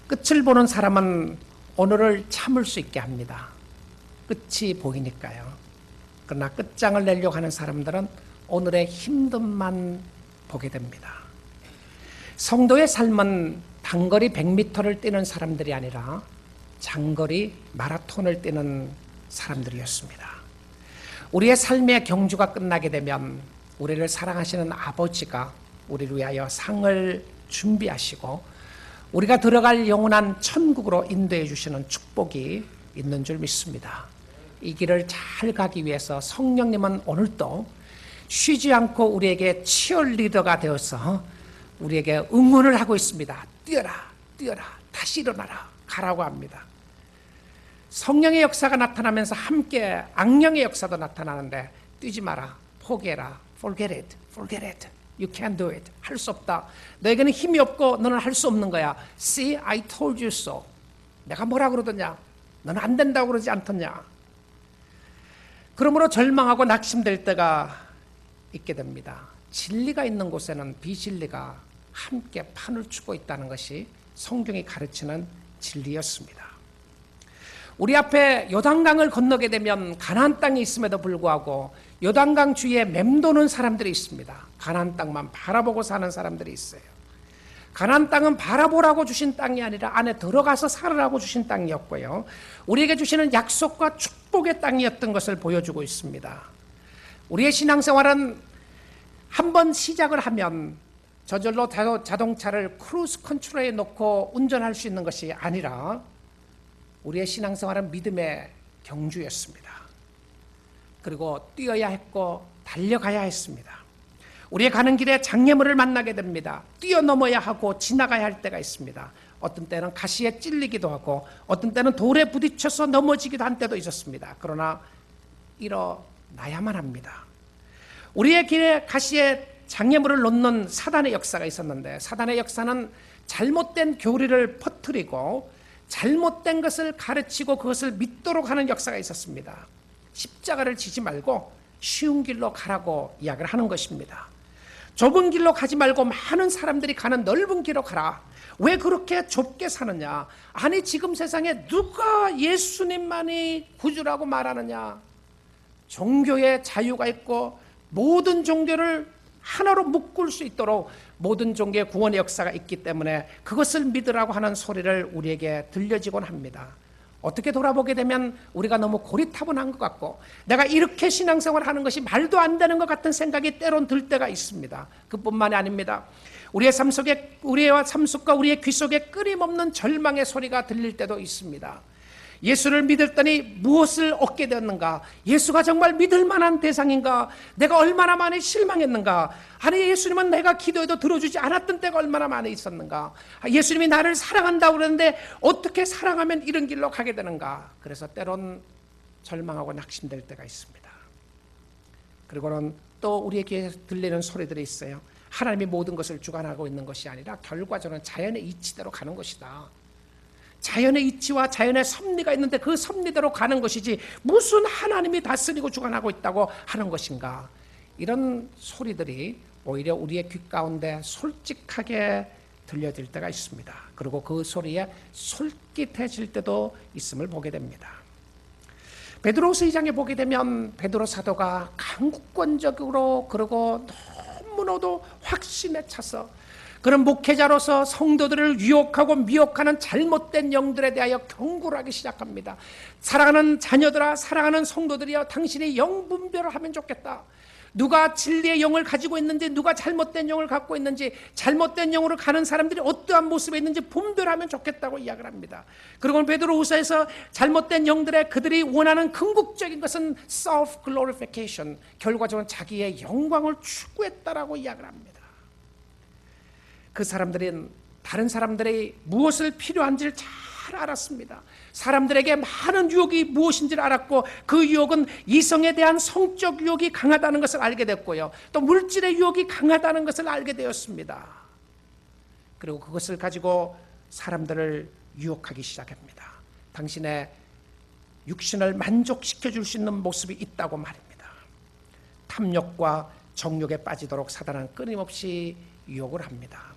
끝을 보는 사람은 오늘을 참을 수 있게 합니다. 끝이 보이니까요. 그러나 끝장을 내려고 하는 사람들은 오늘의 힘듦만 보게 됩니다. 성도의 삶은 단거리 100m를 뛰는 사람들이 아니라 장거리 마라톤을 뛰는 사람들이었습니다. 우리의 삶의 경주가 끝나게 되면 우리를 사랑하시는 아버지가 우리를 위하여 상을 준비하시고 우리가 들어갈 영원한 천국으로 인도해 주시는 축복이 있는 줄 믿습니다. 이 길을 잘 가기 위해서 성령님은 오늘도 쉬지 않고 우리에게 치어리더가 되어서 우리에게 응원을 하고 있습니다. 뛰어라, 뛰어라, 다시 일어나라, 가라고 합니다. 성령의 역사가 나타나면서 함께 악령의 역사도 나타나는데 뛰지 마라, 포기해라, forget it, forget it, you can't do it, 할 수 없다. 너에게는 힘이 없고 너는 할 수 없는 거야. See, I told you so. 내가 뭐라 그러더냐? 너는 안 된다고 그러지 않더냐? 그러므로 절망하고 낙심될 때가 있게 됩니다. 진리가 있는 곳에는 비진리가 함께 판을 추고 있다는 것이 성경이 가르치는 진리였습니다. 우리 앞에 요단강을 건너게 되면 가나안 땅이 있음에도 불구하고 요단강 주위에 맴도는 사람들이 있습니다. 가나안 땅만 바라보고 사는 사람들이 있어요. 가나안 땅은 바라보라고 주신 땅이 아니라 안에 들어가서 살으라고 주신 땅이었고요. 우리에게 주시는 약속과 축복의 땅이었던 것을 보여주고 있습니다. 우리의 신앙생활은 한번 시작을 하면 저절로 자동차를 크루즈 컨트롤에 놓고 운전할 수 있는 것이 아니라 우리의 신앙생활은 믿음의 경주였습니다. 그리고 뛰어야 했고 달려가야 했습니다. 우리의 가는 길에 장애물을 만나게 됩니다. 뛰어넘어야 하고 지나가야 할 때가 있습니다. 어떤 때는 가시에 찔리기도 하고 어떤 때는 돌에 부딪혀서 넘어지기도 한 때도 있었습니다. 그러나 일어나야만 합니다. 우리의 길에 가시에 장애물을 놓는 사단의 역사가 있었는데 사단의 역사는 잘못된 교리를 퍼뜨리고 잘못된 것을 가르치고 그것을 믿도록 하는 역사가 있었습니다. 십자가를 지지 말고 쉬운 길로 가라고 이야기를 하는 것입니다. 좁은 길로 가지 말고 많은 사람들이 가는 넓은 길로 가라. 왜 그렇게 좁게 사느냐? 아니 지금 세상에 누가 예수님만이 구주라고 말하느냐? 종교의 자유가 있고 모든 종교를 하나로 묶을 수 있도록 모든 종교의 구원의 역사가 있기 때문에 그것을 믿으라고 하는 소리를 우리에게 들려지곤 합니다. 어떻게 돌아보게 되면 우리가 너무 고리타분한 것 같고 내가 이렇게 신앙생활을 하는 것이 말도 안 되는 것 같은 생각이 때론 들 때가 있습니다. 그뿐만이 아닙니다. 우리의 삶 속에 우리의 삶 속과 우리의 귀 속에 끊임없는 절망의 소리가 들릴 때도 있습니다. 예수를 믿었더니 무엇을 얻게 되었는가? 예수가 정말 믿을 만한 대상인가? 내가 얼마나 많이 실망했는가? 아니 예수님은 내가 기도해도 들어주지 않았던 때가 얼마나 많이 있었는가? 예수님이 나를 사랑한다고 그러는데 어떻게 사랑하면 이런 길로 가게 되는가? 그래서 때론 절망하고 낙심될 때가 있습니다. 그리고는 또 우리에게 들리는 소리들이 있어요. 하나님이 모든 것을 주관하고 있는 것이 아니라 결과적으로 자연의 이치대로 가는 것이다. 자연의 이치와 자연의 섭리가 있는데 그 섭리대로 가는 것이지 무슨 하나님이 다스리고 주관하고 있다고 하는 것인가? 이런 소리들이 오히려 우리의 귀 가운데 솔직하게 들려질 때가 있습니다. 그리고 그 소리에 솔깃해질 때도 있음을 보게 됩니다. 베드로후서 2장에 보게 되면 베드로 사도가 강국권적으로 그리고 너무나도 확신에 차서 그런 목회자로서 성도들을 유혹하고 미혹하는 잘못된 영들에 대하여 경고를 하기 시작합니다. 사랑하는 자녀들아, 사랑하는 성도들이여, 당신이 영 분별을 하면 좋겠다. 누가 진리의 영을 가지고 있는지, 누가 잘못된 영을 갖고 있는지, 잘못된 영으로 가는 사람들이 어떠한 모습에 있는지 분별하면 좋겠다고 이야기를 합니다. 그리고 베드로후서에서 잘못된 영들의 그들이 원하는 궁극적인 것은 self glorification, 결과적으로 자기의 영광을 추구했다라고 이야기를 합니다. 그 사람들은 다른 사람들이 무엇을 필요한지를 잘 알았습니다. 사람들에게 많은 유혹이 무엇인지를 알았고 그 유혹은 이성에 대한 성적 유혹이 강하다는 것을 알게 됐고요. 또 물질의 유혹이 강하다는 것을 알게 되었습니다. 그리고 그것을 가지고 사람들을 유혹하기 시작합니다. 당신의 육신을 만족시켜 줄 수 있는 모습이 있다고 말입니다. 탐욕과 정욕에 빠지도록 사단은 끊임없이 유혹을 합니다.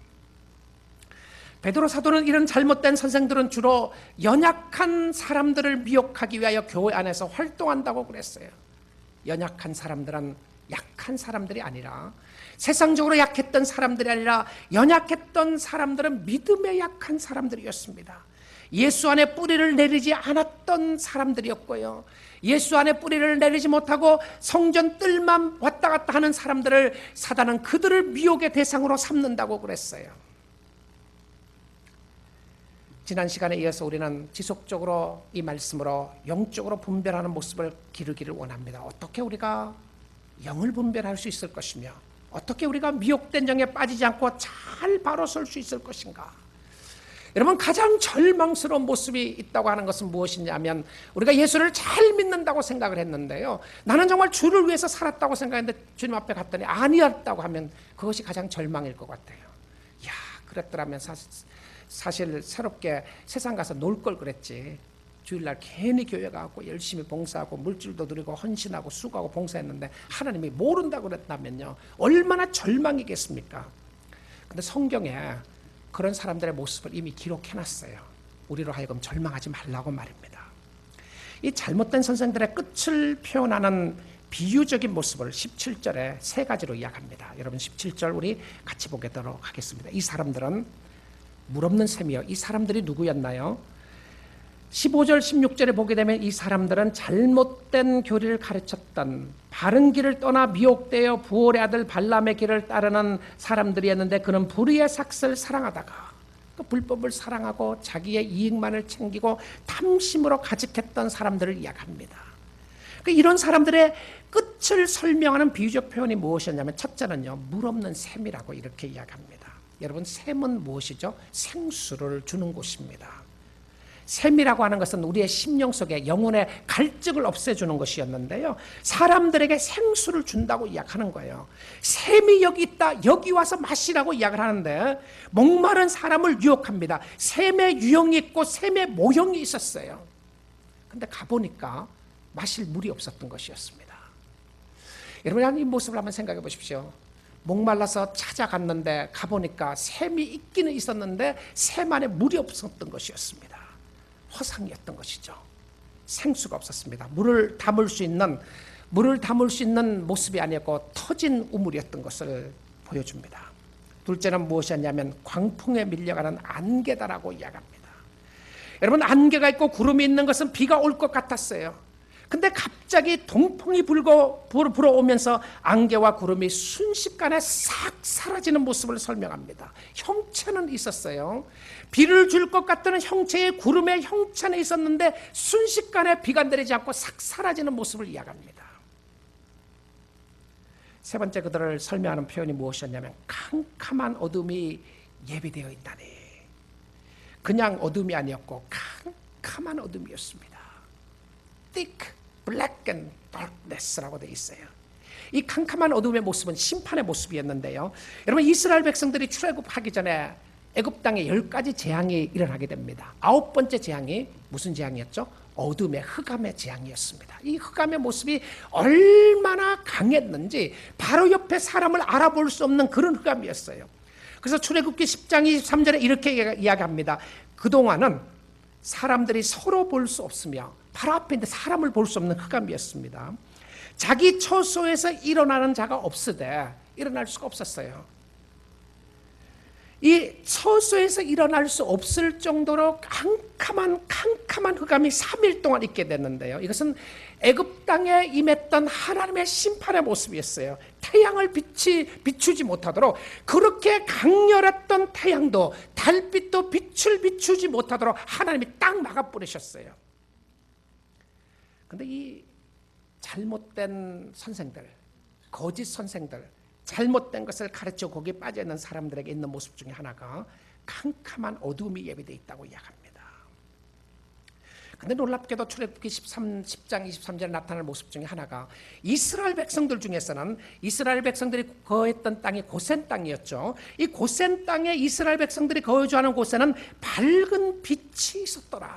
베드로 사도는 이런 잘못된 선생들은 주로 연약한 사람들을 미혹하기 위하여 교회 안에서 활동한다고 그랬어요. 연약한 사람들은 약한 사람들이 아니라, 세상적으로 약했던 사람들이 아니라 연약했던 사람들은 믿음에 약한 사람들이었습니다. 예수 안에 뿌리를 내리지 않았던 사람들이었고요, 예수 안에 뿌리를 내리지 못하고 성전 뜰만 왔다 갔다 하는 사람들을 사단은 그들을 미혹의 대상으로 삼는다고 그랬어요. 지난 시간에 이어서 우리는 지속적으로 이 말씀으로 영적으로 분별하는 모습을 기르기를 원합니다. 어떻게 우리가 영을 분별할 수 있을 것이며, 어떻게 우리가 미혹된 영에 빠지지 않고 잘 바로 설 수 있을 것인가. 여러분, 가장 절망스러운 모습이 있다고 하는 것은 무엇이냐면, 우리가 예수를 잘 믿는다고 생각을 했는데요, 나는 정말 주를 위해서 살았다고 생각했는데 주님 앞에 갔더니 아니었다고 하면 그것이 가장 절망일 것 같아요. 야, 그랬더라면 사실 새롭게 세상 가서 놀 걸 그랬지, 주일날 괜히 교회 가고 열심히 봉사하고 물질도 드리고 헌신하고 수고하고 봉사했는데 하나님이 모른다고 그랬다면요, 얼마나 절망이겠습니까? 근데 성경에 그런 사람들의 모습을 이미 기록해놨어요. 우리로 하여금 절망하지 말라고 말입니다. 이 잘못된 선생들의 끝을 표현하는 비유적인 모습을 17절에 세 가지로 이야기합니다. 여러분, 17절 우리 같이 보도록 하겠습니다. 이 사람들은 물 없는 셈이요. 이 사람들이 누구였나요? 15절 16절에 보게 되면 이 사람들은 잘못된 교리를 가르쳤던, 바른 길을 떠나 미혹되어 부올의 아들 발람의 길을 따르는 사람들이었는데, 그는 불의의 삭슬 사랑하다가 그 불법을 사랑하고 자기의 이익만을 챙기고 탐심으로 가득했던 사람들을 이야기합니다. 이런 사람들의 끝을 설명하는 비유적 표현이 무엇이었냐면, 첫째는요, 물 없는 샘이라고 이렇게 이야기합니다. 여러분, 샘은 무엇이죠? 생수를 주는 곳입니다. 샘이라고 하는 것은 우리의 심령 속에 영혼의 갈증을 없애주는 것이었는데요, 사람들에게 생수를 준다고 이야기하는 거예요. 샘이 여기 있다, 여기 와서 마시라고 이야기를 하는데 목마른 사람을 유혹합니다. 샘의 유형이 있고 샘의 모형이 있었어요. 근데 가보니까 마실 물이 없었던 것이었습니다. 여러분, 이 모습을 한번 생각해 보십시오. 목말라서 찾아갔는데 가보니까 샘이 있기는 있었는데 샘 안에 물이 없었던 것이었습니다. 허상이었던 것이죠. 생수가 없었습니다. 물을 담을 수 있는 모습이 아니었고 터진 우물이었던 것을 보여줍니다. 둘째는 무엇이었냐면 광풍에 밀려가는 안개다라고 이야기합니다. 여러분, 안개가 있고 구름이 있는 것은 비가 올 것 같았어요. 근데 갑자기 동풍이 불어오면서 안개와 구름이 순식간에 싹 사라지는 모습을 설명합니다. 형체는 있었어요. 비를 줄 것 같다는 형체의 구름의 형체는 있었는데 순식간에 비가 내리지 않고 싹 사라지는 모습을 이야기합니다. 세 번째, 그들을 설명하는 표현이 무엇이었냐면 캄캄한 어둠이 예비되어 있다니. 그냥 어둠이 아니었고 캄캄한 어둠이었습니다. thick, black and darkness라고 되어 있어요. 이 캄캄한 어둠의 모습은 심판의 모습이었는데요, 여러분, 이스라엘 백성들이 출애굽하기 전에 애굽 땅에 10가지 재앙이 일어나게 됩니다. 9번째 재앙이 무슨 재앙이었죠? 어둠의 흑암의 재앙이었습니다. 이 흑암의 모습이 얼마나 강했는지 바로 옆에 사람을 알아볼 수 없는 그런 흑암이었어요. 그래서 출애굽기 10장 23절에 이렇게 이야기합니다. 그동안은 사람들이 서로 볼 수 없으며 바로 앞에 있는데 사람을 볼 수 없는 흑암이었습니다. 자기 처소에서 일어나는 자가 없으되 일어날 수가 없었어요. 이 처소에서 일어날 수 없을 정도로 캄캄한 흑암이 3일 동안 있게 됐는데요, 이것은 애굽 땅에 임했던 하나님의 심판의 모습이었어요. 태양을 비추지 못하도록, 그렇게 강렬했던 태양도 달빛도 빛을 비추지 못하도록 하나님이 딱 막아버리셨어요. 근데 이 잘못된 선생들, 거짓 선생들, 잘못된 것을 가르쳐 거기에 빠져있는 사람들에게 있는 모습 중에 하나가 캄캄한 어둠이 예비되어 있다고 이야기합니다. 근데 놀랍게도 출애굽기 10장 23절에 나타날 모습 중에 하나가, 이스라엘 백성들 중에서는 이스라엘 백성들이 거했던 땅이 고센 땅이었죠. 이 고센 땅에 이스라엘 백성들이 거주하는 곳에는 밝은 빛이 있었더라.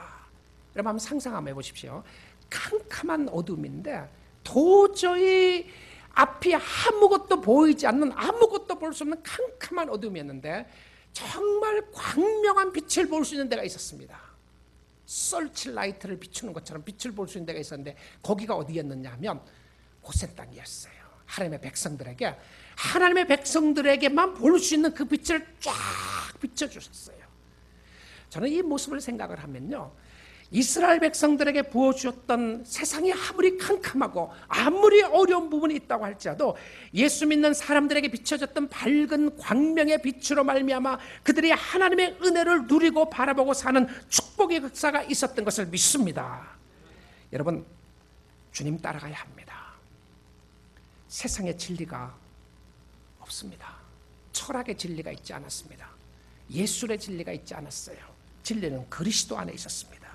여러분, 한번 상상 한번 해보십시오. 캄캄한 어둠인데 도저히 앞이 아무것도 보이지 않는, 아무것도 볼 수 없는 캄캄한 어둠이었는데 정말 광명한 빛을 볼 수 있는 데가 있었습니다. 설치라이트를 비추는 것처럼 빛을 볼 수 있는 데가 있었는데 거기가 어디였느냐 하면 고센 땅이었어요. 하나님의 백성들에게만 볼 수 있는 그 빛을 쫙 비춰주셨어요. 저는 이 모습을 생각을 하면요, 이스라엘 백성들에게 부어주었던 세상이 아무리 캄캄하고 아무리 어려운 부분이 있다고 할지라도 예수 믿는 사람들에게 비춰졌던 밝은 광명의 빛으로 말미암아 그들이 하나님의 은혜를 누리고 바라보고 사는 축복의 역사가 있었던 것을 믿습니다. 여러분, 주님 따라가야 합니다. 세상의 진리가 없습니다. 철학의 진리가 있지 않았습니다. 예술의 진리가 있지 않았어요. 진리는 그리스도 안에 있었습니다.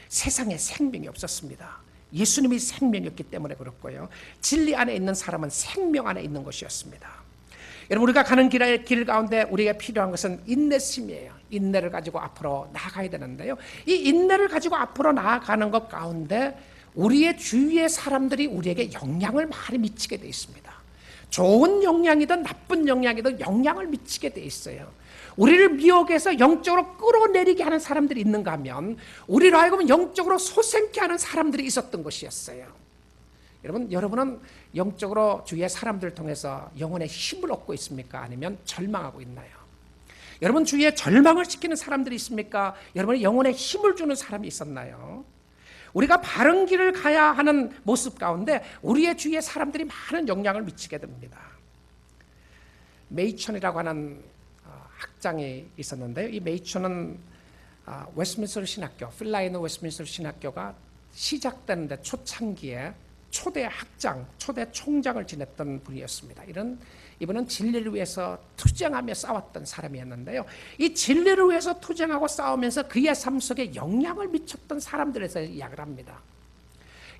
세상에 생명이 없었습니다. 예수님이 생명이었기 때문에 그렇고요. 진리 안에 있는 사람은 생명 안에 있는 것이었습니다. 여러분, 우리가 가는 길 가운데 우리에게 필요한 것은 인내심이에요. 인내를 가지고 앞으로 나아가야 되는데요, 이 인내를 가지고 앞으로 나아가는 것 가운데 우리의 주위의 사람들이 우리에게 영향을 많이 미치게 돼 있습니다. 좋은 영향이든 나쁜 영향이든 영향을 미치게 돼 있어요. 우리를 미혹해서 영적으로 끌어내리게 하는 사람들이 있는가 하면 우리로 하여금 영적으로 솟생케 하는 사람들이 있었던 것이었어요. 여러분은 영적으로 주위의 사람들을 통해서 영혼의 힘을 얻고 있습니까? 아니면 절망하고 있나요? 여러분 주위에 절망을 시키는 사람들이 있습니까? 여러분의 영혼에 힘을 주는 사람이 있었나요? 우리가 바른 길을 가야 하는 모습 가운데 우리의 주위에 사람들이 많은 영향을 미치게 됩니다. 메이천이라고 하는 학장이 있었는데요, 이 메이천은 웨스트민스터 신학교, 필라이너 웨스트민스터 신학교가 시작되는데 초창기에 초대 학장, 초대 총장을 지냈던 분이었습니다. 이분은 진리를 위해서 투쟁하며 싸웠던 사람이었는데요, 이 진리를 위해서 투쟁하고 싸우면서 그의 삶 속에 영향을 미쳤던 사람들에서 이야기를 합니다.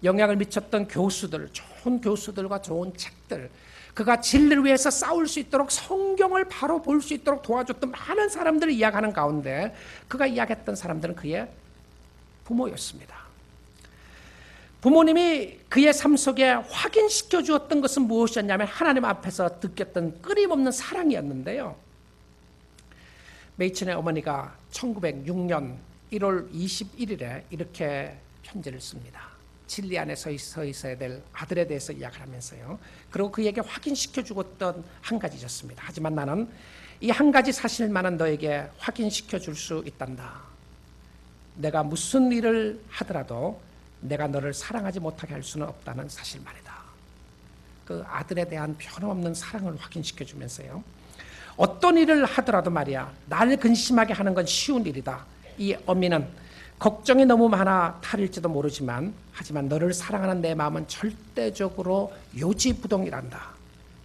영향을 미쳤던 교수들, 좋은 교수들과 좋은 책들, 그가 진리를 위해서 싸울 수 있도록 성경을 바로 볼 수 있도록 도와줬던 많은 사람들을 이야기하는 가운데 그가 이야기했던 사람들은 그의 부모였습니다. 부모님이 그의 삶 속에 확인시켜 주었던 것은 무엇이었냐면 하나님 앞에서 느꼈던 끊임없는 사랑이었는데요, 메이천의 어머니가 1906년 1월 21일에 이렇게 편지를 씁니다. 진리 안에 서 있어야 될 아들에 대해서 이야기를 하면서요, 그리고 그에게 확인시켜 주었던 한 가지였습니다. 하지만 나는 이 한 가지 사실만은 너에게 확인시켜 줄 수 있단다. 내가 무슨 일을 하더라도 내가 너를 사랑하지 못하게 할 수는 없다는 사실만이다. 그 아들에 대한 변함없는 사랑을 확인시켜 주면서요, 어떤 일을 하더라도 말이야, 나를 근심하게 하는 건 쉬운 일이다. 이 어미는 걱정이 너무 많아 탈일지도 모르지만 하지만 너를 사랑하는 내 마음은 절대적으로 요지부동이란다.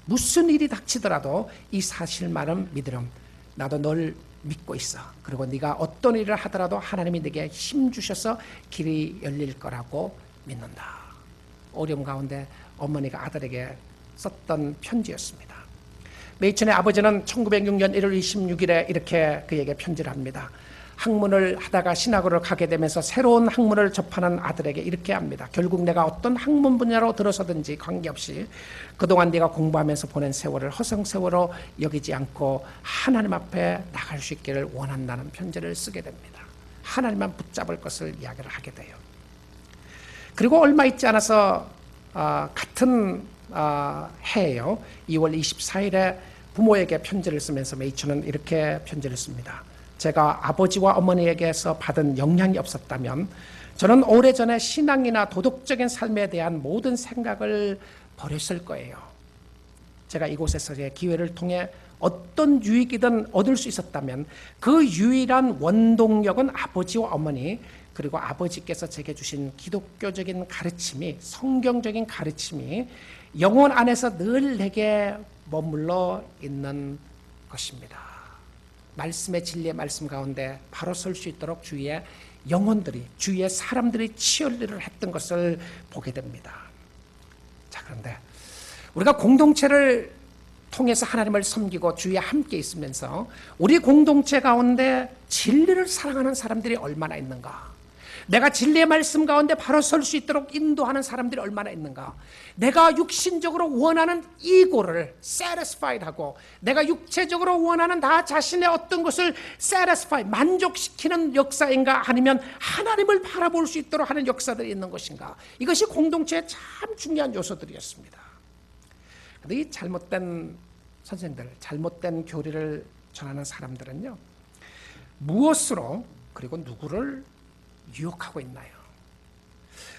무슨 일이 닥치더라도 이 사실만은 믿으렴. 나도 널 믿고 있어. 그리고 네가 어떤 일을 하더라도 하나님이 네게 힘 주셔서 길이 열릴 거라고 믿는다. 어려움 가운데 어머니가 아들에게 썼던 편지였습니다. 메이천의 아버지는 1906년 1월 26일에 이렇게 그에게 편지를 합니다. 학문을 하다가 신학으로 가게 되면서 새로운 학문을 접하는 아들에게 이렇게 합니다. 결국 내가 어떤 학문 분야로 들어서든지 관계없이 그동안 네가 공부하면서 보낸 세월을 허송세월로 여기지 않고 하나님 앞에 나갈 수 있기를 원한다는 편지를 쓰게 됩니다. 하나님만 붙잡을 것을 이야기를 하게 돼요. 그리고 얼마 있지 않아서 같은 해에요, 2월 24일에 부모에게 편지를 쓰면서 메이천은 이렇게 편지를 씁니다. 제가 아버지와 어머니에게서 받은 영향이 없었다면 저는 오래전에 신앙이나 도덕적인 삶에 대한 모든 생각을 버렸을 거예요. 제가 이곳에서의 기회를 통해 어떤 유익이든 얻을 수 있었다면 그 유일한 원동력은 아버지와 어머니, 그리고 아버지께서 제게 주신 기독교적인 가르침이, 성경적인 가르침이 영혼 안에서 늘 내게 머물러 있는 것입니다. 말씀의 진리의 말씀 가운데 바로 설 수 있도록 주위의 영혼들이, 주위의 사람들이 치열리를 했던 것을 보게 됩니다. 자, 그런데 우리가 공동체를 통해서 하나님을 섬기고 주위에 함께 있으면서 우리 공동체 가운데 진리를 사랑하는 사람들이 얼마나 있는가? 내가 진리의 말씀 가운데 바로 설 수 있도록 인도하는 사람들이 얼마나 있는가. 내가 육신적으로 원하는 이고를 satisfied 하고 내가 육체적으로 원하는 나 자신의 어떤 것을 satisfy, 만족시키는 역사인가, 아니면 하나님을 바라볼 수 있도록 하는 역사들이 있는 것인가. 이것이 공동체의 참 중요한 요소들이었습니다. 그런데 이 잘못된 선생들, 잘못된 교리를 전하는 사람들은요, 무엇으로 그리고 누구를 유혹하고 있나요?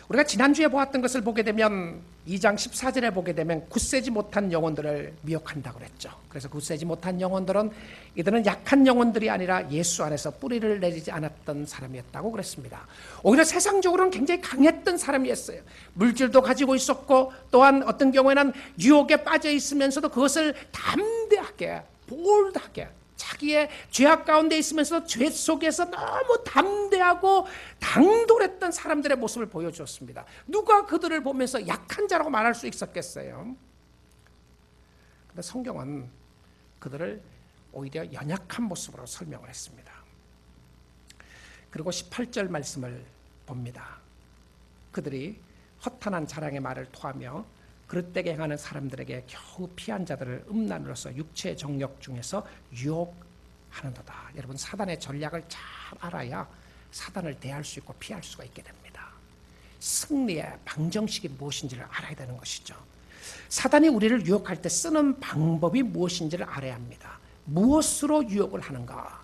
우리가 지난주에 보았던 것을 보게 되면 2장 14절에 보게 되면 굳세지 못한 영혼들을 미혹한다고 그랬죠. 그래서 굳세지 못한 영혼들은 이들은 약한 영혼들이 아니라 예수 안에서 뿌리를 내리지 않았던 사람이었다고 그랬습니다. 오히려 세상적으로는 굉장히 강했던 사람이었어요. 물질도 가지고 있었고 또한 어떤 경우에는 유혹에 빠져 있으면서도 그것을 담대하게, 볼드하게, 자기의 죄악 가운데 있으면서 죄 속에서 너무 담대하고 당돌했던 사람들의 모습을 보여주었습니다. 누가 그들을 보면서 약한 자라고 말할 수 있었겠어요? 그런데 성경은 그들을 오히려 연약한 모습으로 설명을 했습니다. 그리고 18절 말씀을 봅니다. 그들이 허탄한 자랑의 말을 토하며 그릇되게 행하는 사람들에게 겨우 피한 자들을 음란으로서 육체의 정욕 중에서 유혹하는도다. 여러분, 사단의 전략을 잘 알아야 사단을 대할 수 있고 피할 수가 있게 됩니다. 승리의 방정식이 무엇인지를 알아야 되는 것이죠. 사단이 우리를 유혹할 때 쓰는 방법이 무엇인지를 알아야 합니다. 무엇으로 유혹을 하는가?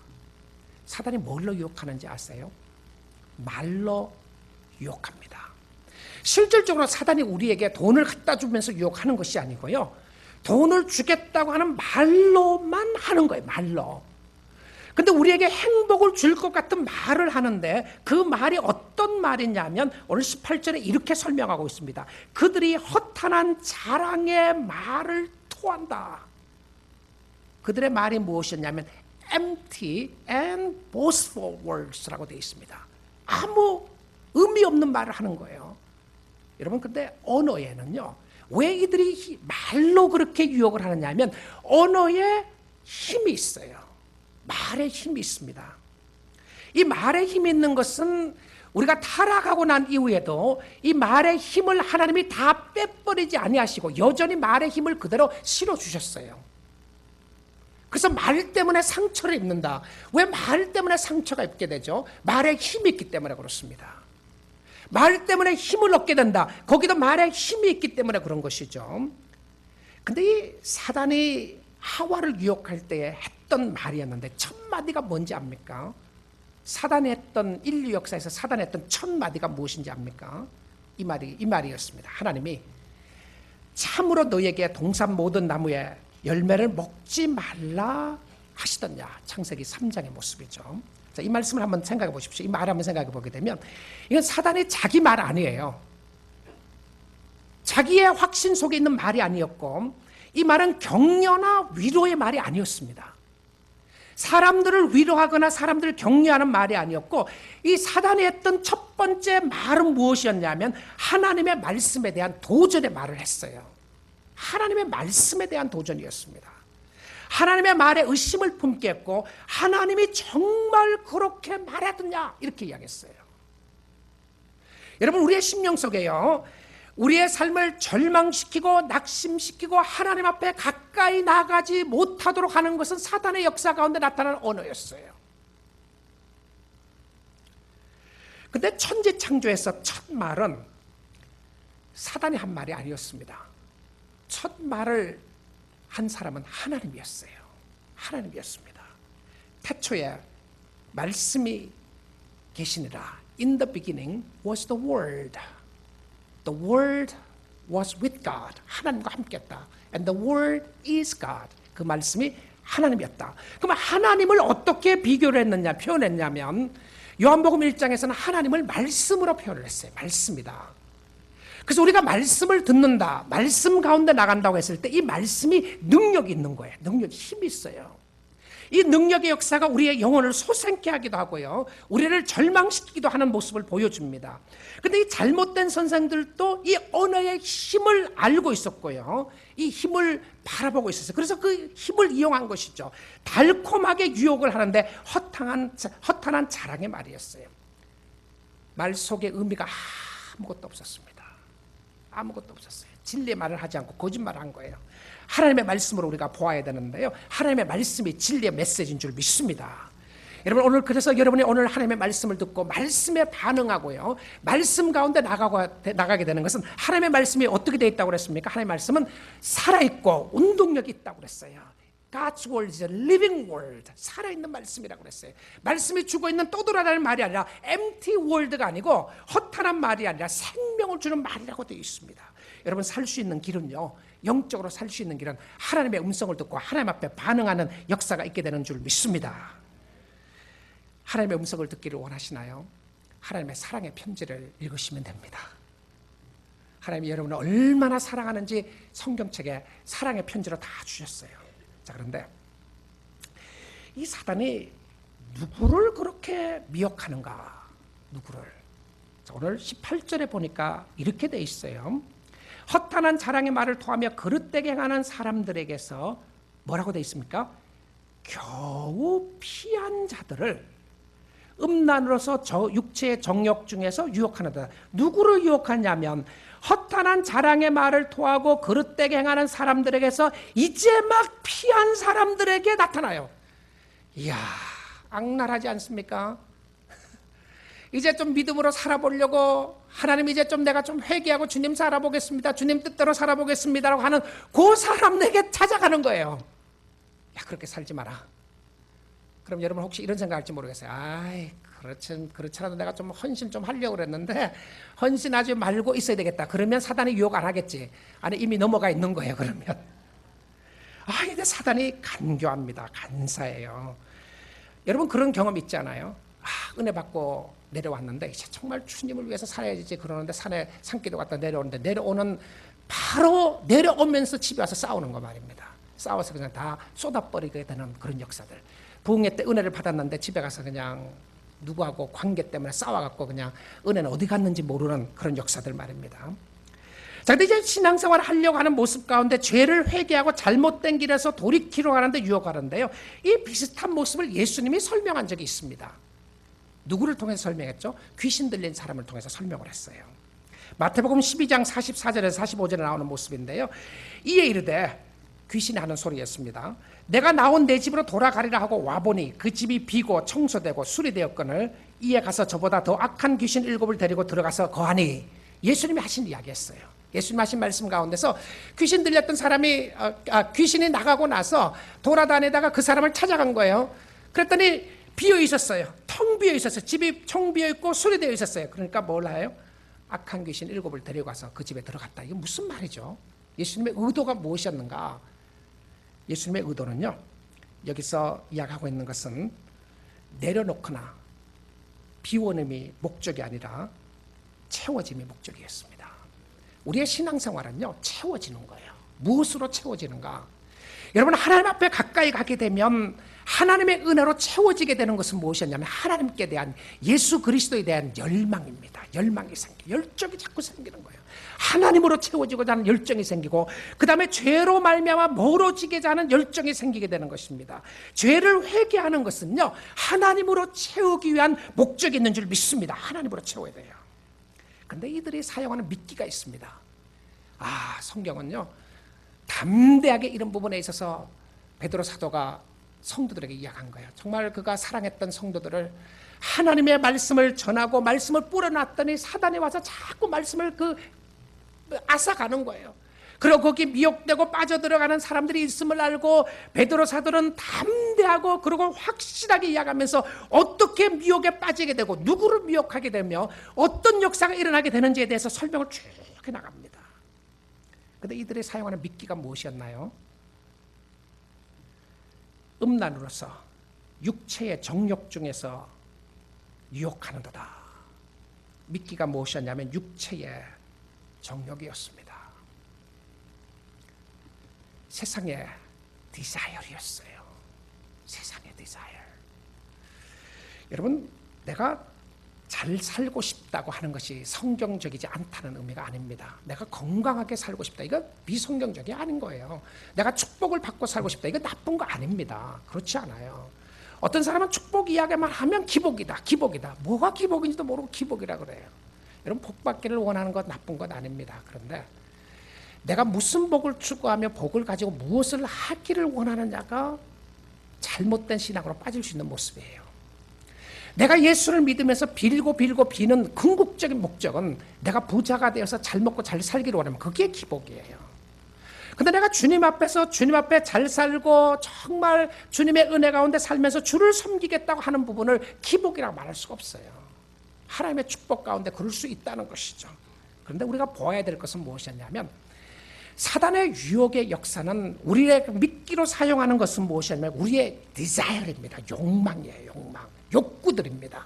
사단이 뭘로 유혹하는지 아세요? 말로 유혹합니다. 실질적으로 사단이 우리에게 돈을 갖다 주면서 유혹하는 것이 아니고요, 돈을 주겠다고 하는 말로만 하는 거예요. 말로. 근데 우리에게 행복을 줄 것 같은 말을 하는데 그 말이 어떤 말이냐면 오늘 18절에 이렇게 설명하고 있습니다. 그들이 허탄한 자랑의 말을 토한다. 그들의 말이 무엇이었냐면 empty and boastful words라고 되어 있습니다. 아무 의미 없는 말을 하는 거예요. 여러분, 근데 언어에는요, 왜 이들이 말로 그렇게 유혹을 하느냐 하면 언어에 힘이 있어요. 말에 힘이 있습니다. 이 말에 힘이 있는 것은 우리가 타락하고 난 이후에도 이 말의 힘을 하나님이 다 빼버리지 아니하시고 여전히 말의 힘을 그대로 실어주셨어요. 그래서 말 때문에 상처를 입는다. 왜 말 때문에 상처가 입게 되죠? 말에 힘이 있기 때문에 그렇습니다. 말 때문에 힘을 얻게 된다. 거기도 말에 힘이 있기 때문에 그런 것이죠. 근데 이 사단이 하와를 유혹할 때에 했던 말이었는데 첫 마디가 뭔지 압니까? 사단이 했던, 인류 역사에서 사단이 했던 첫 마디가 무엇인지 압니까? 이 말이었습니다. 하나님이 참으로 너에게 동산 모든 나무의 열매를 먹지 말라 하시더냐. 창세기 3장의 모습이죠. 자, 이 말씀을 한번 생각해 보십시오. 이 말 한번 생각해 보게 되면 이건 사단이 자기 말 아니에요. 자기의 확신 속에 있는 말이 아니었고 이 말은 격려나 위로의 말이 아니었습니다. 사람들을 위로하거나 사람들을 격려하는 말이 아니었고 이 사단이 했던 첫 번째 말은 무엇이었냐면 하나님의 말씀에 대한 도전의 말을 했어요. 하나님의 말씀에 대한 도전이었습니다. 하나님의 말에 의심을 품게 했고 하나님이 정말 그렇게 말하더냐 이렇게 이야기했어요. 여러분, 우리의 심령 속에요, 우리의 삶을 절망시키고 낙심시키고 하나님 앞에 가까이 나가지 못하도록 하는 것은 사단의 역사 가운데 나타나는 언어였어요. 근데 천지창조에서 첫 말은 사단이 한 말이 아니었습니다. 첫 말을 한 사람은 하나님이었어요. 하나님이었습니다. 태초에 말씀이 계시니라. In the beginning was the Word. The Word was with God. 하나님과 함께했다. And the Word is God. 그 말씀이 하나님이었다. 그럼 하나님을 어떻게 비교를 했느냐, 표현했냐면 요한복음 1장에서는 하나님을 말씀으로 표현을 했어요. 말씀이다. 그래서 우리가 말씀을 듣는다, 말씀 가운데 나간다고 했을 때 이 말씀이 능력이 있는 거예요. 능력이 힘이 있어요. 이 능력의 역사가 우리의 영혼을 소생케 하기도 하고요, 우리를 절망시키기도 하는 모습을 보여줍니다. 그런데 이 잘못된 선생들도 이 언어의 힘을 알고 있었고요, 이 힘을 바라보고 있었어요. 그래서 그 힘을 이용한 것이죠. 달콤하게 유혹을 하는데 허탄한 자랑의 말이었어요. 말 속에 의미가 아무것도 없었습니다. 아무것도 없었어요. 진리의 말을 하지 않고 거짓말을 한 거예요. 하나님의 말씀으로 우리가 보아야 되는데요, 하나님의 말씀이 진리의 메시지인 줄 믿습니다. 여러분, 오늘 그래서 여러분이 오늘 하나님의 말씀을 듣고 말씀에 반응하고요, 말씀 가운데 나가게 되는 것은, 하나님의 말씀이 어떻게 되어 있다고 그랬습니까? 하나님의 말씀은 살아있고 운동력이 있다고 그랬어요. God's word is a living word. 살아있는 말씀이라고 그랬어요. 말씀이 죽어있는 떠돌아다니는 말이 아니라 empty word가 아니고 허탄한 말이 아니라 생명을 주는 말이라고 되어 있습니다. 여러분, 살 수 있는 길은요, 영적으로 살 수 있는 길은 하나님의 음성을 듣고 하나님 앞에 반응하는 역사가 있게 되는 줄 믿습니다. 하나님의 음성을 듣기를 원하시나요? 하나님의 사랑의 편지를 읽으시면 됩니다. 하나님이 여러분을 얼마나 사랑하는지 성경책에 사랑의 편지로 다 주셨어요. 자, 그런데 이 사단이 누구를 그렇게 미혹하는가? 누구를? 자, 오늘 18절에 보니까 이렇게 돼 있어요. 허탄한 자랑의 말을 토하며 그릇되게 행하는 사람들에게서 뭐라고 돼 있습니까? 겨우 피한 자들을 음란으로서 저 육체의 정욕 중에서 유혹하는다. 누구를 유혹하냐면 허탄한 자랑의 말을 토하고 그릇되게 행하는 사람들에게서 이제 막 피한 사람들에게 나타나요. 이야, 악랄하지 않습니까? 이제 좀 믿음으로 살아보려고, 하나님 이제 좀 내가 좀 회개하고 주님 살아보겠습니다, 주님 뜻대로 살아보겠습니다라고 하는 그 사람에게 찾아가는 거예요. 야, 그렇게 살지 마라. 그럼 여러분 혹시 이런 생각할지 모르겠어요. 아이, 그렇지라도 내가 좀 헌신 좀 하려고 그랬는데 헌신하지 말고 있어야 되겠다. 그러면 사단이 유혹 안 하겠지. 아니, 이미 넘어가 있는 거예요. 그러면 근데 사단이 간교합니다. 간사해요. 여러분, 그런 경험 있잖아요. 은혜 받고 내려왔는데 이제 정말 주님을 위해서 살아야지 그러는데 산기도 갔다 내려오는데, 바로 내려오면서 집에 와서 싸우는 거 말입니다. 싸워서 그냥 다 쏟아버리게 되는 그런 역사들. 부흥회 때 은혜를 받았는데 집에 가서 그냥 누구하고 관계 때문에 싸워갖고 그냥 은혜는 어디 갔는지 모르는 그런 역사들 말입니다. 자, 근데 이제 신앙생활을 하려고 하는 모습 가운데 죄를 회개하고 잘못된 길에서 돌이키려 하는데 유혹하는데요, 이 비슷한 모습을 예수님이 설명한 적이 있습니다. 누구를 통해서 설명했죠? 귀신 들린 사람을 통해서 설명을 했어요. 마태복음 12장 44절에서 45절에 나오는 모습인데요, 이에 이르되, 귀신이 하는 소리였습니다. 내가 나온 내 집으로 돌아가리라 하고 와보니 그 집이 비고 청소되고 수리되었거늘 이에 가서 저보다 더 악한 귀신 7을 데리고 들어가서 거하니. 예수님이 하신 이야기였어요. 예수님 하신 말씀 가운데서 귀신 들렸던 사람이 귀신이 나가고 나서 돌아다니다가 그 사람을 찾아간 거예요. 그랬더니 비어 있었어요. 텅 비어 있었어요. 집이 텅 비어 있고 수리되어 있었어요. 그러니까 뭘 해요? 악한 귀신 7을 데리고 가서 그 집에 들어갔다. 이게 무슨 말이죠? 예수님의 의도가 무엇이었는가? 예수님의 의도는요, 여기서 이야기하고 있는 것은 내려놓거나 비워냄이 목적이 아니라 채워짐이 목적이었습니다. 우리의 신앙생활은요, 채워지는 거예요. 무엇으로 채워지는가? 여러분, 하나님 앞에 가까이 가게 되면 하나님의 은혜로 채워지게 되는 것은 무엇이었냐면 하나님께 대한, 예수 그리스도에 대한 열망입니다. 열망이 열정이 자꾸 생기는 거예요. 하나님으로 채워지고자 하는 열정이 생기고, 그 다음에 죄로 말미암아 멀어지고자 하는 열정이 생기게 되는 것입니다. 죄를 회개하는 것은요, 하나님으로 채우기 위한 목적이 있는 줄 믿습니다. 하나님으로 채워야 돼요. 근데 이들이 사용하는 미끼가 있습니다. 성경은요, 담대하게 이런 부분에 있어서 베드로 사도가 성도들에게 이야기한 거예요. 정말 그가 사랑했던 성도들을 하나님의 말씀을 전하고 말씀을 뿌려놨더니 사단이 와서 자꾸 말씀을 앗아가는 거예요. 그리고 거기 미혹되고 빠져들어가는 사람들이 있음을 알고 베드로 사도는 담대하고 그리고 확실하게 이야기하면서 어떻게 미혹에 빠지게 되고 누구를 미혹하게 되며 어떤 역사가 일어나게 되는지에 대해서 설명을 쭉 해나갑니다. 그런데 이들이 사용하는 미끼가 무엇이었나요? 음란으로서 육체의 정욕 중에서 유혹하는도다. 미끼가 무엇이었냐면 육체의 정욕이었습니다. 세상의 디자이어였어요. 세상의 디자이어. 여러분, 내가 잘 살고 싶다고 하는 것이 성경적이지 않다는 의미가 아닙니다. 내가 건강하게 살고 싶다, 이거 비성경적이 아닌 거예요. 내가 축복을 받고 살고 싶다, 이거 나쁜 거 아닙니다. 그렇지 않아요. 어떤 사람은 축복 이야기만 하면 기복이다, 기복이다. 뭐가 기복인지도 모르고 기복이라 그래요. 여러분, 복 받기를 원하는 것 나쁜 것 아닙니다. 그런데 내가 무슨 복을 추구하며 복을 가지고 무엇을 하기를 원하느냐가 잘못된 신앙으로 빠질 수 있는 모습이에요. 내가 예수를 믿으면서 빌고 비는 궁극적인 목적은 내가 부자가 되어서 잘 먹고 잘 살기를 원하면 그게 기복이에요. 근데 내가 주님 앞에서 주님 앞에 잘 살고 정말 주님의 은혜 가운데 살면서 주를 섬기겠다고 하는 부분을 기복이라고 말할 수가 없어요. 하나님의 축복 가운데 그럴 수 있다는 것이죠. 그런데 우리가 보아야 될 것은 무엇이었냐면, 사단의 유혹의 역사는 우리의 미끼로 사용하는 것은 무엇이냐면 우리의 디자이어입니다. 욕망이에요. 욕망, 욕구들입니다.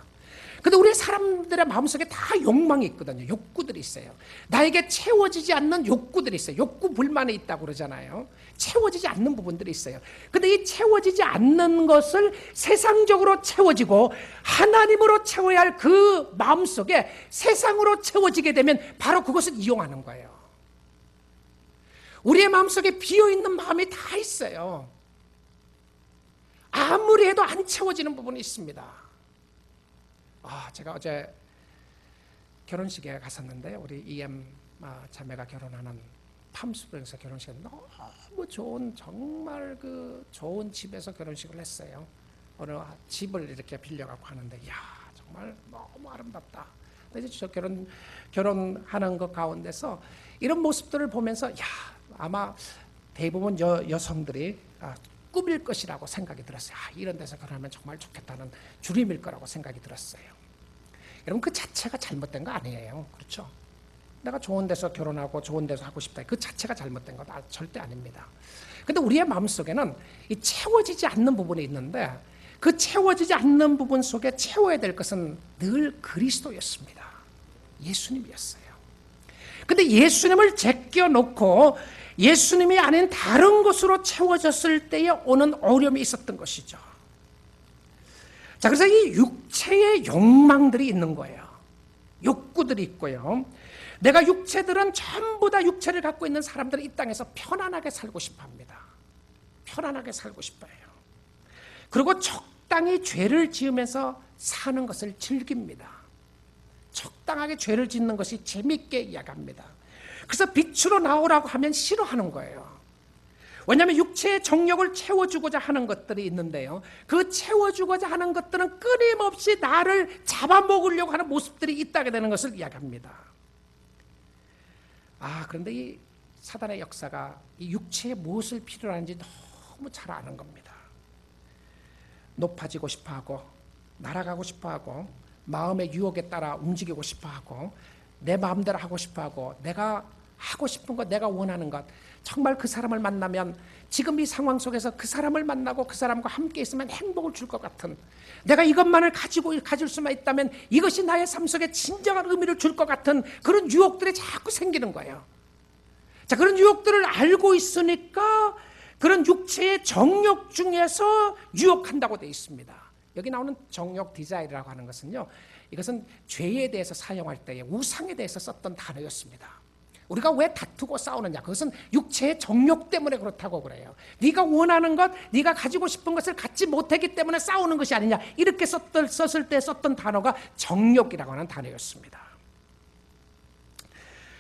근데 우리 사람들의 마음속에 다 욕망이 있거든요. 욕구들이 있어요. 나에게 채워지지 않는 욕구들이 있어요. 욕구 불만이 있다고 그러잖아요. 채워지지 않는 부분들이 있어요. 근데 이 채워지지 않는 것을 세상적으로 채워지고 하나님으로 채워야 할 그 마음속에 세상으로 채워지게 되면 바로 그것을 이용하는 거예요. 우리의 마음속에 비어있는 마음이 다 있어요. 아무리 해도 안 채워지는 부분이 있습니다. 제가 어제 결혼식에 갔었는데, 우리 EM 자매가 결혼하는 팜스프링스 결혼식에 너무 좋은, 정말 그 좋은 집에서 결혼식을 했어요. 어느 집을 이렇게 빌려갖고 하는데, 이야, 정말 너무 아름답다. 근데 이제 저 결혼하는 것 가운데서 이런 모습들을 보면서, 야, 아마 대부분 여성들이 꿈일 것이라고 생각이 들었어요. 이런 데서 결혼하면 정말 좋겠다는 주림일 거라고 생각이 들었어요. 여러분, 그 자체가 잘못된 거 아니에요. 그렇죠? 내가 좋은 데서 결혼하고 좋은 데서 하고 싶다, 그 자체가 잘못된 건 절대 아닙니다. 근데 우리의 마음속에는 이 채워지지 않는 부분이 있는데, 그 채워지지 않는 부분 속에 채워야 될 것은 늘 그리스도였습니다. 예수님이었어요. 근데 예수님을 제껴놓고 예수님이 아닌 다른 것으로 채워졌을 때에 오는 어려움이 있었던 것이죠. 자, 그래서 이 육체의 욕망들이 있는 거예요. 욕구들이 있고요. 내가 육체들은 전부 다 육체를 갖고 있는 사람들은 이 땅에서 편안하게 살고 싶어 합니다. 편안하게 살고 싶어요. 그리고 적당히 죄를 지으면서 사는 것을 즐깁니다. 적당하게 죄를 짓는 것이 재밌게 이야기합니다. 그래서 빛으로 나오라고 하면 싫어하는 거예요. 왜냐하면 육체의 정욕을 채워주고자 하는 것들이 있는데요, 그 채워주고자 하는 것들은 끊임없이 나를 잡아먹으려고 하는 모습들이 있다게 되는 것을 이야기합니다. 그런데 이 사단의 역사가 이 육체에 무엇을 필요로 하는지 너무 잘 아는 겁니다. 높아지고 싶어하고, 날아가고 싶어하고, 마음의 유혹에 따라 움직이고 싶어하고, 내 마음대로 하고 싶어하고, 내가 하고 싶은 것, 내가 원하는 것, 정말 그 사람을 만나면 지금 이 상황 속에서 그 사람을 만나고 그 사람과 함께 있으면 행복을 줄 것 같은, 내가 이것만을 가질 수만 있다면 이것이 나의 삶 속에 진정한 의미를 줄 것 같은 그런 유혹들이 자꾸 생기는 거예요. 자, 그런 유혹들을 알고 있으니까 그런 육체의 정욕 중에서 유혹한다고 되어 있습니다. 여기 나오는 정욕 디자이어라고 하는 것은요, 이것은 죄에 대해서 사용할 때에 우상에 대해서 썼던 단어였습니다. 우리가 왜 다투고 싸우느냐, 그것은 육체의 정욕 때문에 그렇다고 그래요. 네가 원하는 것, 네가 가지고 싶은 것을 갖지 못했기 때문에 싸우는 것이 아니냐, 이렇게 썼을 때 썼던 단어가 정욕이라고 하는 단어였습니다.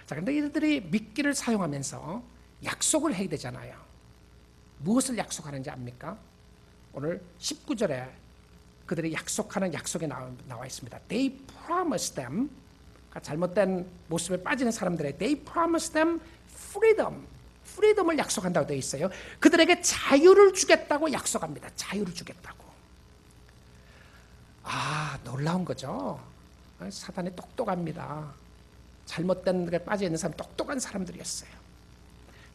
자, 그런데 이들이 미끼를 사용하면서 약속을 해야 되잖아요. 무엇을 약속하는지 압니까? 오늘 19절에 그들이 약속하는 약속이 나와 있습니다. They promised them, 잘못된 모습에 빠지는 사람들의 They promised them freedom, freedom을 약속한다고 되어 있어요. 그들에게 자유를 주겠다고 약속합니다. 자유를 주겠다고. 놀라운 거죠. 사단이 똑똑합니다. 잘못된 데 빠져 있는 사람, 똑똑한 사람들이었어요.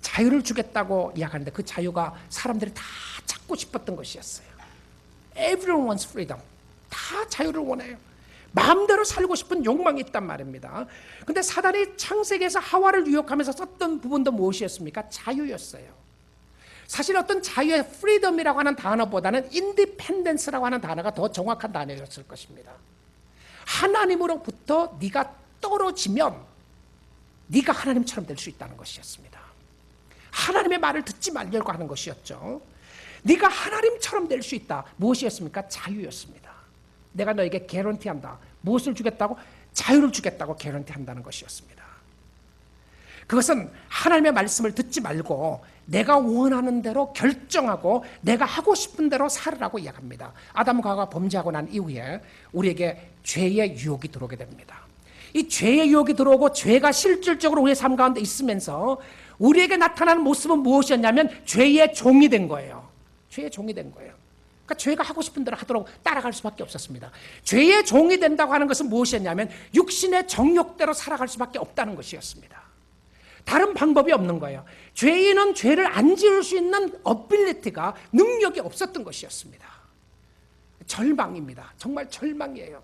자유를 주겠다고 이야기하는데 그 자유가 사람들이 다 찾고 싶었던 것이었어요. Everyone wants freedom. 다 자유를 원해요. 마음대로 살고 싶은 욕망이 있단 말입니다. 근데 사단이 창세기에서 하와를 유혹하면서 썼던 부분도 무엇이었습니까? 자유였어요. 사실 어떤 자유의 freedom이라고 하는 단어보다는 independence라고 하는 단어가 더 정확한 단어였을 것입니다. 하나님으로부터 네가 떨어지면 네가 하나님처럼 될 수 있다는 것이었습니다. 하나님의 말을 듣지 말려고 하는 것이었죠. 네가 하나님처럼 될 수 있다. 무엇이었습니까? 자유였습니다. 내가 너에게 개런티한다. 무엇을 주겠다고? 자유를 주겠다고 개런티한다는 것이었습니다. 그것은 하나님의 말씀을 듣지 말고 내가 원하는 대로 결정하고 내가 하고 싶은 대로 살으라고 이야기합니다. 아담과 하와가 범죄하고 난 이후에 우리에게 죄의 유혹이 들어오게 됩니다. 이 죄의 유혹이 들어오고 죄가 실질적으로 우리의 삶 가운데 있으면서 우리에게 나타나는 모습은 무엇이었냐면 죄의 종이 된 거예요. 죄의 종이 된 거예요. 그러니까 죄가 하고 싶은 대로 하도록 따라갈 수밖에 없었습니다. 죄의 종이 된다고 하는 것은 무엇이었냐면 육신의 정욕대로 살아갈 수밖에 없다는 것이었습니다. 다른 방법이 없는 거예요. 죄인은 죄를 안 지을 수 있는 어빌리티가, 능력이 없었던 것이었습니다. 절망입니다. 정말 절망이에요.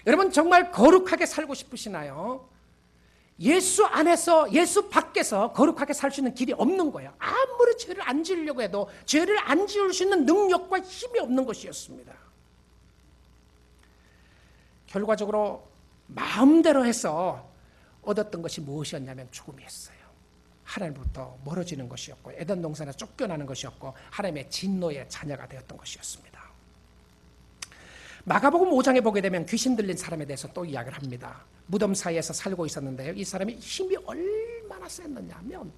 여러분 정말 거룩하게 살고 싶으시나요? 예수 안에서, 예수 밖에서 거룩하게 살 수 있는 길이 없는 거예요. 아무리 죄를 안 지으려고 해도 죄를 안 지을 수 있는 능력과 힘이 없는 것이었습니다. 결과적으로 마음대로 해서 얻었던 것이 무엇이었냐면 죽음이었어요. 하나님부터 멀어지는 것이었고 에덴 동산에서 쫓겨나는 것이었고 하나님의 진노의 자녀가 되었던 것이었습니다. 마가복음 5장에 보게 되면 귀신 들린 사람에 대해서 또 이야기를 합니다. 무덤 사이에서 살고 있었는데요, 이 사람이 힘이 얼마나 셌느냐면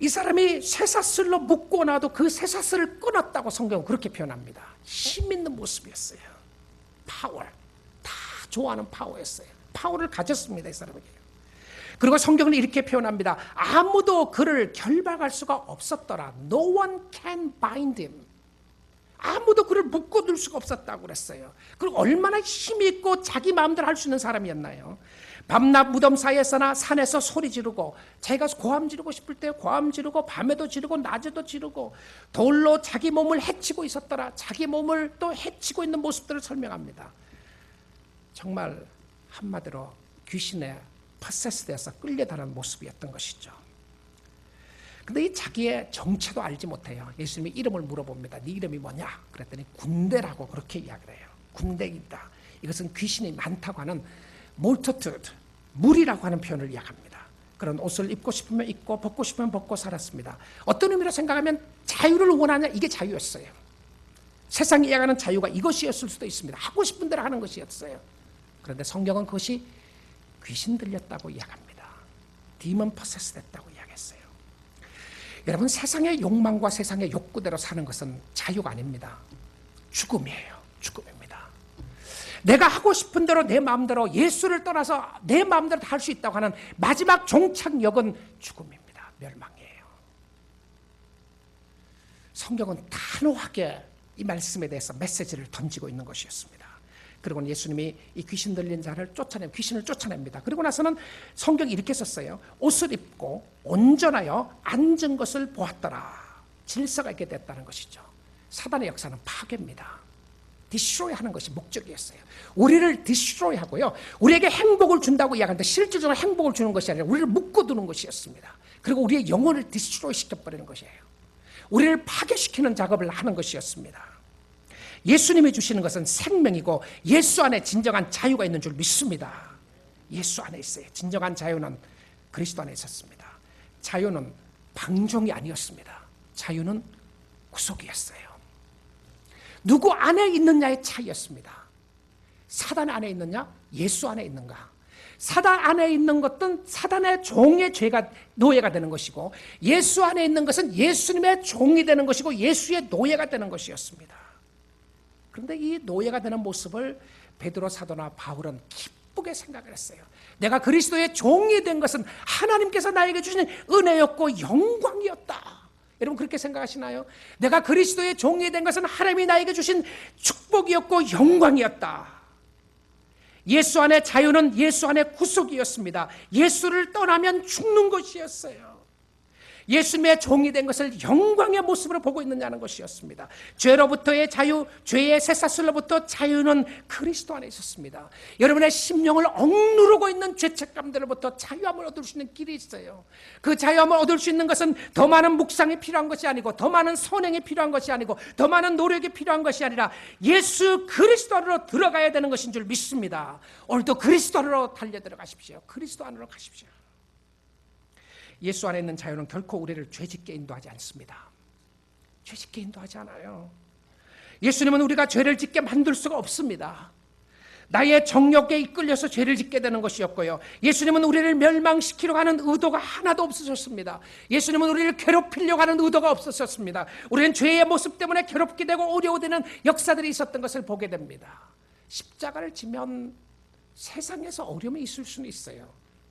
이 사람이 쇠사슬로 묶고 나도 그 쇠사슬을 끊었다고 성경은 그렇게 표현합니다. 힘 있는 모습이었어요. 파워, 다 좋아하는 파워였어요. 파워를 가졌습니다, 이 사람에게. 그리고 성경은 이렇게 표현합니다. 아무도 그를 결박할 수가 없었더라. No one can bind him. 아무도 그를 묶어둘 수가 없었다고 그랬어요. 그리고 얼마나 힘이 있고 자기 마음대로 할 수 있는 사람이었나요? 밤낮 무덤 사이에서나 산에서 소리 지르고, 자기가 고함 지르고 싶을 때 고함 지르고, 밤에도 지르고 낮에도 지르고, 돌로 자기 몸을 해치고 있었더라. 자기 몸을 또 해치고 있는 모습들을 설명합니다. 정말 한마디로 귀신에 퍼세스돼서 끌려다니는 모습이었던 것이죠. 근데 이 자기의 정체도 알지 못해요. 예수님이 이름을 물어봅니다. 네 이름이 뭐냐? 그랬더니 군대라고 그렇게 이야기를 해요. 군대이다. 이것은 귀신이 많다고 하는 multitude, 무리라고 하는 표현을 이야기합니다. 그런 옷을 입고 싶으면 입고 벗고 싶으면 벗고 살았습니다. 어떤 의미로 생각하면 자유를 원하냐? 이게 자유였어요. 세상이 이야기하는 자유가 이것이었을 수도 있습니다. 하고 싶은 대로 하는 것이었어요. 그런데 성경은 그것이 귀신 들렸다고 이야기합니다. 디먼 포세스 됐다고 이야기했어요. 여러분 세상의 욕망과 세상의 욕구대로 사는 것은 자유가 아닙니다. 죽음이에요. 죽음입니다. 내가 하고 싶은 대로 내 마음대로 예수를 떠나서 내 마음대로 다 할 수 있다고 하는 마지막 종착역은 죽음입니다. 멸망이에요. 성경은 단호하게 이 말씀에 대해서 메시지를 던지고 있는 것이었습니다. 그리고 예수님이 이 귀신 들린 자를 귀신을 쫓아냅니다. 그리고 나서는 성경이 이렇게 썼어요. 옷을 입고 온전하여 앉은 것을 보았더라. 질서가 있게 됐다는 것이죠. 사단의 역사는 파괴입니다. 디스트로이 하는 것이 목적이었어요. 우리를 디스트로이 하고요, 우리에게 행복을 준다고 이야기하는데 실질적으로 행복을 주는 것이 아니라 우리를 묶어두는 것이었습니다. 그리고 우리의 영혼을 디스트로이 시켜버리는 것이에요. 우리를 파괴시키는 작업을 하는 것이었습니다. 예수님이 주시는 것은 생명이고 예수 안에 진정한 자유가 있는 줄 믿습니다. 예수 안에 있어요. 진정한 자유는 그리스도 안에 있었습니다. 자유는 방종이 아니었습니다. 자유는 구속이었어요. 누구 안에 있느냐의 차이였습니다. 사단 안에 있느냐, 예수 안에 있는가. 사단 안에 있는 것은 사단의 종의 죄가 노예가 되는 것이고, 예수 안에 있는 것은 예수님의 종이 되는 것이고 예수의 노예가 되는 것이었습니다. 그런데 이 노예가 되는 모습을 베드로 사도나 바울은 기쁘게 생각을 했어요. 내가 그리스도의 종이 된 것은 하나님께서 나에게 주신 은혜였고 영광이었다. 여러분 그렇게 생각하시나요? 내가 그리스도의 종이 된 것은 하나님이 나에게 주신 축복이었고 영광이었다. 예수 안의 자유는 예수 안의 구속이었습니다. 예수를 떠나면 죽는 것이었어요. 예수님의 종이 된 것을 영광의 모습으로 보고 있느냐는 것이었습니다. 죄로부터의 자유, 죄의 쇠사슬로부터 자유는 그리스도 안에 있었습니다. 여러분의 심령을 억누르고 있는 죄책감들로부터 자유함을 얻을 수 있는 길이 있어요. 그 자유함을 얻을 수 있는 것은 더 많은 묵상이 필요한 것이 아니고, 더 많은 선행이 필요한 것이 아니고, 더 많은 노력이 필요한 것이 아니라 예수 그리스도 안으로 들어가야 되는 것인 줄 믿습니다. 오늘도 그리스도 안으로 달려 들어가십시오. 그리스도 안으로 가십시오. 예수 안에 있는 자유는 결코 우리를 죄짓게 인도하지 않습니다. 죄짓게 인도하지 않아요. 예수님은 우리가 죄를 짓게 만들 수가 없습니다. 나의 정욕에 이끌려서 죄를 짓게 되는 것이었고요. 예수님은 우리를 멸망시키려고 하는 의도가 하나도 없으셨습니다. 예수님은 우리를 괴롭히려고 하는 의도가 없으셨습니다. 우리는 죄의 모습 때문에 괴롭게 되고 어려워지는 역사들이 있었던 것을 보게 됩니다. 십자가를 지면 세상에서 어려움이 있을 수는 있어요.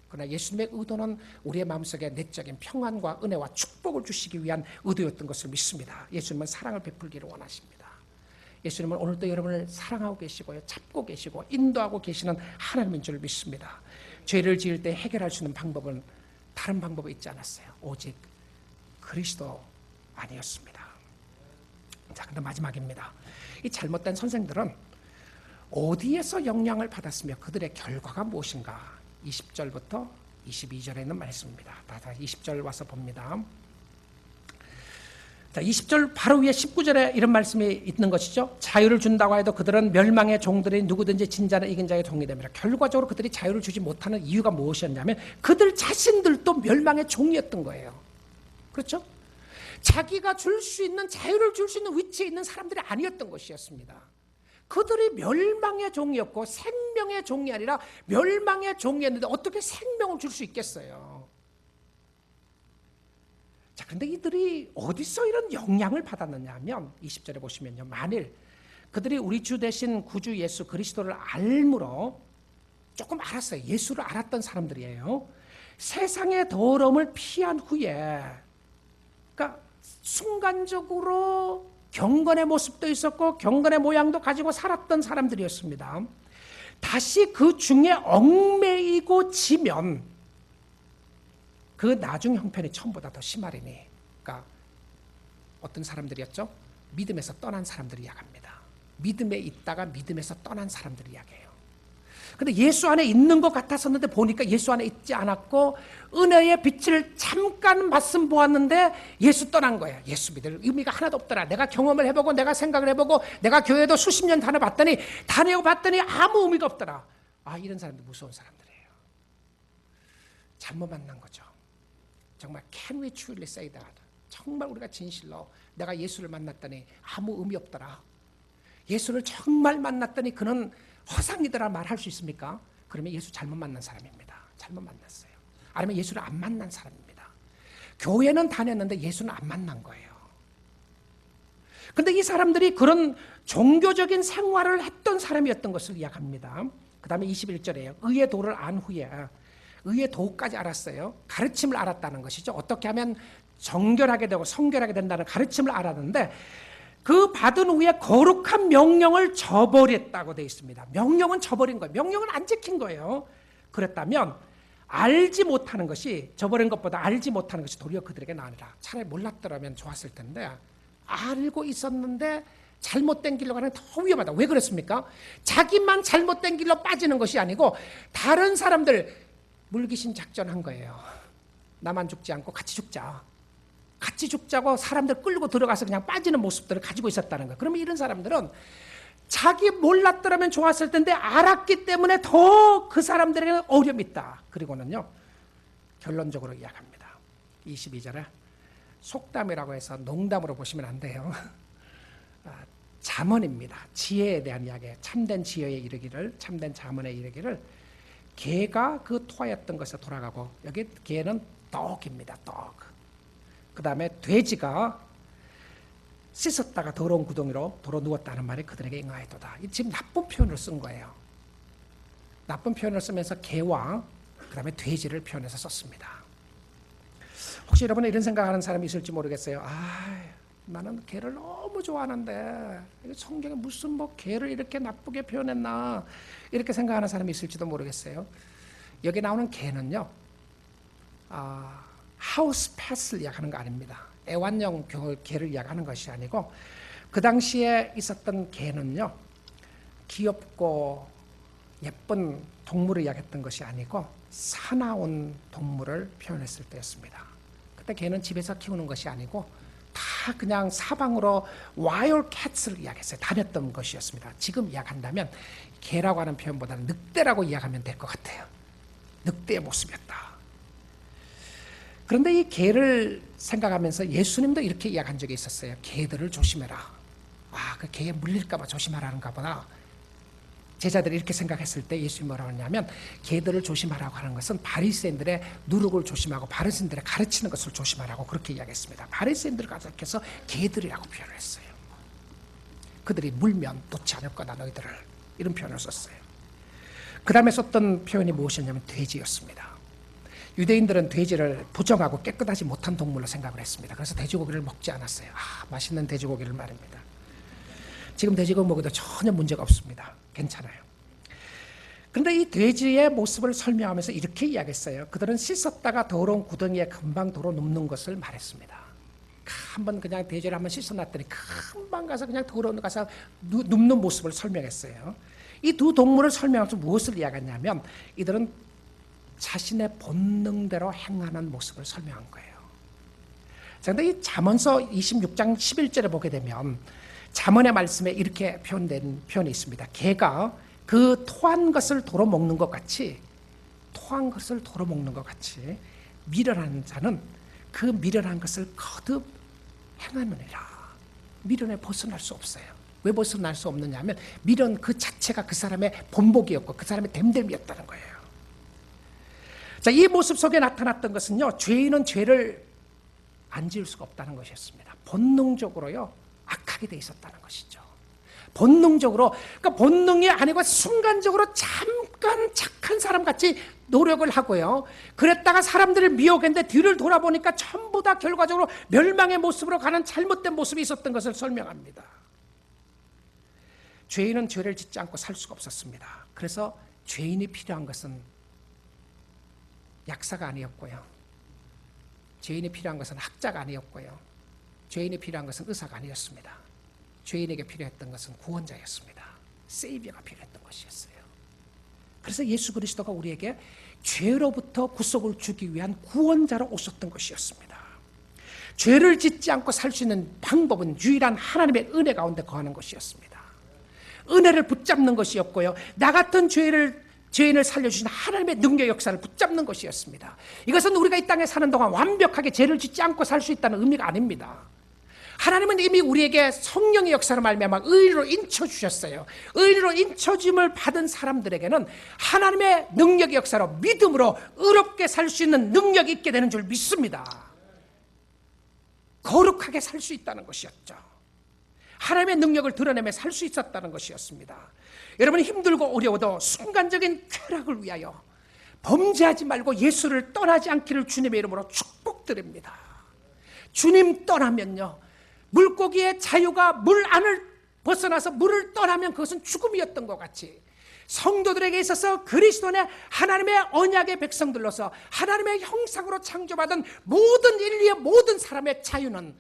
그러나 예수님의 의도는 우리의 마음속에 내적인 평안과 은혜와 축복을 주시기 위한 의도였던 것을 믿습니다. 예수님은 사랑을 베풀기를 원하십니다. 예수님은 오늘도 여러분을 사랑하고 계시고요, 잡고 계시고 인도하고 계시는 하나님인 줄 믿습니다. 죄를 지을 때 해결할 수 있는 방법은 다른 방법이 있지 않았어요. 오직 그리스도 아니었습니다. 자, 근데 마지막입니다. 이 잘못된 선생들은 어디에서 영향을 받았으며 그들의 결과가 무엇인가? 20절부터 22절에 있는 말씀입니다. 다 20절 와서 봅니다. 자, 20절 바로 위에 19절에 이런 말씀이 있는 것이죠. 자유를 준다고 해도 그들은 멸망의 종들이 누구든지 진 자는 이긴 자에게 동이 됩니다. 결과적으로 그들이 자유를 주지 못하는 이유가 무엇이었냐면 그들 자신들도 멸망의 종이었던 거예요. 그렇죠? 자기가 줄 수 있는, 자유를 줄 수 있는 위치에 있는 사람들이 아니었던 것이었습니다. 그들이 멸망의 종이었고 생명의 종이 아니라 멸망의 종이었는데 어떻게 생명을 줄 수 있겠어요? 자, 그런데 이들이 어디서 이런 영향을 받았느냐 하면 20절에 보시면요, 만일 그들이 우리 주 대신 구주 예수 그리스도를 알므로 조금 알았어요. 예수를 알았던 사람들이에요. 세상의 더러움을 피한 후에, 그러니까 순간적으로 경건의 모습도 있었고 경건의 모양도 가지고 살았던 사람들이었습니다. 다시 그 중에 얽매이고 지면 그 나중 형편이 처음보다 더 심하리니, 그러니까 어떤 사람들이었죠? 믿음에서 떠난 사람들을 이야기합니다. 믿음에 있다가 믿음에서 떠난 사람들을 이야기해요. 근데 예수 안에 있는 것 같았었는데 보니까 예수 안에 있지 않았고 은혜의 빛을 잠깐 말씀 보았는데 예수 떠난 거예요. 예수 믿을 의미가 하나도 없더라. 내가 경험을 해보고 내가 생각을 해보고 내가 교회도 수십 년 다녀봤더니 아무 의미가 없더라. 아, 이런 사람들 무서운 사람들이에요. 잘못 만난 거죠. 정말 can we truly say that? 정말 우리가 진실로 내가 예수를 만났더니 아무 의미 없더라. 예수를 정말 만났더니 그는 허상이더라 말할 수 있습니까? 그러면 예수 잘못 만난 사람입니다. 잘못 만났어요. 아니면 예수를 안 만난 사람입니다. 교회는 다녔는데 예수는 안 만난 거예요. 그런데 이 사람들이 그런 종교적인 생활을 했던 사람이었던 것을 이야기합니다. 그 다음에 21절에요. 의의 도를 안 후에, 의의 도까지 알았어요. 가르침을 알았다는 것이죠. 어떻게 하면 정결하게 되고 성결하게 된다는 가르침을 알았는데 그 받은 후에 거룩한 명령을 저버렸다고 되어 있습니다. 명령은 저버린 거예요. 명령은 안 지킨 거예요. 그랬다면 알지 못하는 것이, 저버린 것보다 알지 못하는 것이 도리어 그들에게 나으리라. 차라리 몰랐더라면 좋았을 텐데 알고 있었는데 잘못된 길로 가는 게 더 위험하다. 왜 그렇습니까? 자기만 잘못된 길로 빠지는 것이 아니고 다른 사람들 물귀신 작전한 거예요. 나만 죽지 않고 같이 죽자. 같이 죽자고 사람들 끌고 들어가서 그냥 빠지는 모습들을 가지고 있었다는 거예요. 그러면 이런 사람들은 자기 몰랐더라면 좋았을 텐데 알았기 때문에 더 그 사람들에게는 어려움이 있다. 그리고는요, 결론적으로 이야기합니다. 22절에 속담이라고 해서 농담으로 보시면 안 돼요. 잠언입니다. 지혜에 대한 이야기예요. 참된 지혜에 이르기를, 참된 잠언에 이르기를, 개가 그 토하였던 것에 돌아가고, 여기 개는 떡입니다. 떡. 그 다음에 돼지가 씻었다가 더러운 구덩이로 도로 누웠다는 말이 그들에게 응하였도다. 지금 나쁜 표현을 쓴 거예요. 나쁜 표현을 쓰면서 개와 그 다음에 돼지를 표현해서 썼습니다. 혹시 여러분은 이런 생각하는 사람이 있을지 모르겠어요. 나는 개를 너무 좋아하는데 성경에 무슨 뭐 개를 이렇게 나쁘게 표현했나, 이렇게 생각하는 사람이 있을지도 모르겠어요. 여기 나오는 개는요, 하우스 펫을 이야기하는 거 아닙니다. 애완용 개를 이야기하는 것이 아니고, 그 당시에 있었던 개는요, 귀엽고 예쁜 동물을 이야기했던 것이 아니고 사나운 동물을 표현했을 때였습니다. 그때 개는 집에서 키우는 것이 아니고 다 그냥 사방으로 와일드 캣을 이야기했어요. 다녔던 것이었습니다. 지금 이야기한다면 개라고 하는 표현보다는 늑대라고 이야기하면 될 것 같아요. 늑대의 모습이었다. 그런데 이 개를 생각하면서 예수님도 이렇게 이야기한 적이 있었어요. 개들을 조심해라. 그 개에 물릴까 봐 조심하라는가 보다. 제자들이 이렇게 생각했을 때 예수님이 뭐라고 하냐면, 개들을 조심하라고 하는 것은 바리새인들의 누룩을 조심하고 바리새인들의 가르치는 것을 조심하라고 그렇게 이야기했습니다. 바리새인들을 가르쳐서 개들이라고 표현을 했어요. 그들이 물면 놓지 않을 거다 너희들을, 이런 표현을 썼어요. 그 다음에 썼던 표현이 무엇이었냐면 돼지였습니다. 유대인들은 돼지를 부정하고 깨끗하지 못한 동물로 생각을 했습니다. 그래서 돼지고기를 먹지 않았어요. 맛있는 돼지고기를 말입니다. 지금 돼지고기 먹어도 전혀 문제가 없습니다. 괜찮아요. 그런데 이 돼지의 모습을 설명하면서 이렇게 이야기했어요. 그들은 씻었다가 더러운 구덩이에 금방 도로 눕는 것을 말했습니다. 한번 그냥 돼지를 한번 씻어놨더니 금방 가서 그냥 더러운 가서 눕는 모습을 설명했어요. 이 두 동물을 설명하면서 무엇을 이야기했냐면, 이들은 자신의 본능대로 행하는 모습을 설명한 거예요. 그런데 이 잠언서 26장 11절에 보게 되면 잠언의 말씀에 이렇게 표현된 표현이 있습니다. 개가 그 토한 것을 도로 먹는 것 같이, 토한 것을 도로 먹는 것 같이 미련한 자는 그 미련한 것을 거듭 행하느니라. 미련에 벗어날 수 없어요. 왜 벗어날 수 없느냐 하면, 미련 그 자체가 그 사람의 본보기였고 그 사람의 됨됨이었다는 거예요. 자, 이 모습 속에 나타났던 것은요, 죄인은 죄를 안 지을 수가 없다는 것이었습니다. 본능적으로요, 악하게 돼 있었다는 것이죠. 본능적으로, 그러니까 본능이 아니고 순간적으로 잠깐 착한 사람같이 노력을 하고요, 그랬다가 사람들을 미혹했는데 뒤를 돌아보니까 전부 다 결과적으로 멸망의 모습으로 가는 잘못된 모습이 있었던 것을 설명합니다. 죄인은 죄를 짓지 않고 살 수가 없었습니다. 그래서 죄인이 필요한 것은 약사가 아니었고요, 죄인이 필요한 것은 학자가 아니었고요, 죄인이 필요한 것은 의사가 아니었습니다. 죄인에게 필요했던 것은 구원자였습니다. 세이비어가 필요했던 것이었어요. 그래서 예수 그리스도가 우리에게 죄로부터 구속을 주기 위한 구원자로 오셨던 것이었습니다. 죄를 짓지 않고 살 수 있는 방법은 유일한 하나님의 은혜 가운데 거하는 것이었습니다. 은혜를 붙잡는 것이었고요, 나 같은 죄인을 살려주신 하나님의 능력 역사를 붙잡는 것이었습니다. 이것은 우리가 이 땅에 사는 동안 완벽하게 죄를 짓지 않고 살 수 있다는 의미가 아닙니다. 하나님은 이미 우리에게 성령의 역사로 말미암아 의리로 인쳐주셨어요. 의리로 인쳐짐을 받은 사람들에게는 하나님의 능력의 역사로 믿음으로 의롭게 살 수 있는 능력이 있게 되는 줄 믿습니다. 거룩하게 살 수 있다는 것이었죠. 하나님의 능력을 드러내며 살 수 있었다는 것이었습니다. 여러분이 힘들고 어려워도 순간적인 쾌락을 위하여 범죄하지 말고 예수를 떠나지 않기를 주님의 이름으로 축복드립니다. 주님 떠나면요, 물고기의 자유가 물 안을 벗어나서 물을 떠나면 그것은 죽음이었던 것 같이, 성도들에게 있어서 그리스도의 하나님의 언약의 백성들로서 하나님의 형상으로 창조받은 모든 인류의 모든 사람의 자유는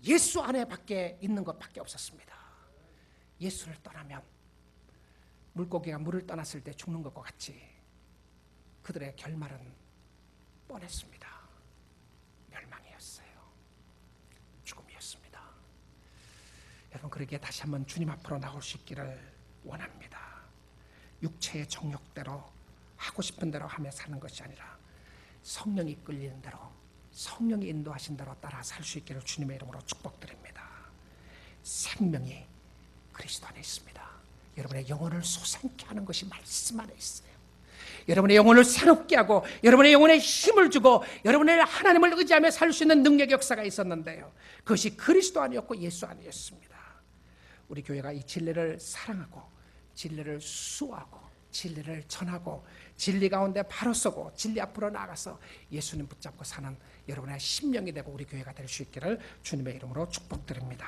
예수 안에 밖에 있는 것밖에 없었습니다. 예수를 떠나면 물고기가 물을 떠났을 때 죽는 것과 같이 그들의 결말은 뻔했습니다. 멸망이었어요. 죽음이었습니다. 여러분, 그러기에 다시 한번 주님 앞으로 나올 수 있기를 원합니다. 육체의 정욕대로 하고 싶은 대로 하며 사는 것이 아니라 성령이 끌리는 대로, 성령이 인도하신 대로 따라 살 수 있기를 주님의 이름으로 축복드립니다. 생명이 그리스도 안에 있습니다. 여러분의 영혼을 솟아있게 하는 것이 말씀 안에 있어요. 여러분의 영혼을 새롭게 하고 여러분의 영혼에 힘을 주고 여러분의 하나님을 의지하며 살 수 있는 능력의 역사가 있었는데요, 그것이 그리스도 안이었고 예수 안이었습니다. 우리 교회가 이 진리를 사랑하고 진리를 수호하고 진리를 전하고 진리 가운데 바로 서고 진리 앞으로 나아가서 예수님 붙잡고 사는 여러분의 심령이 되고 우리 교회가 될 수 있기를 주님의 이름으로 축복드립니다.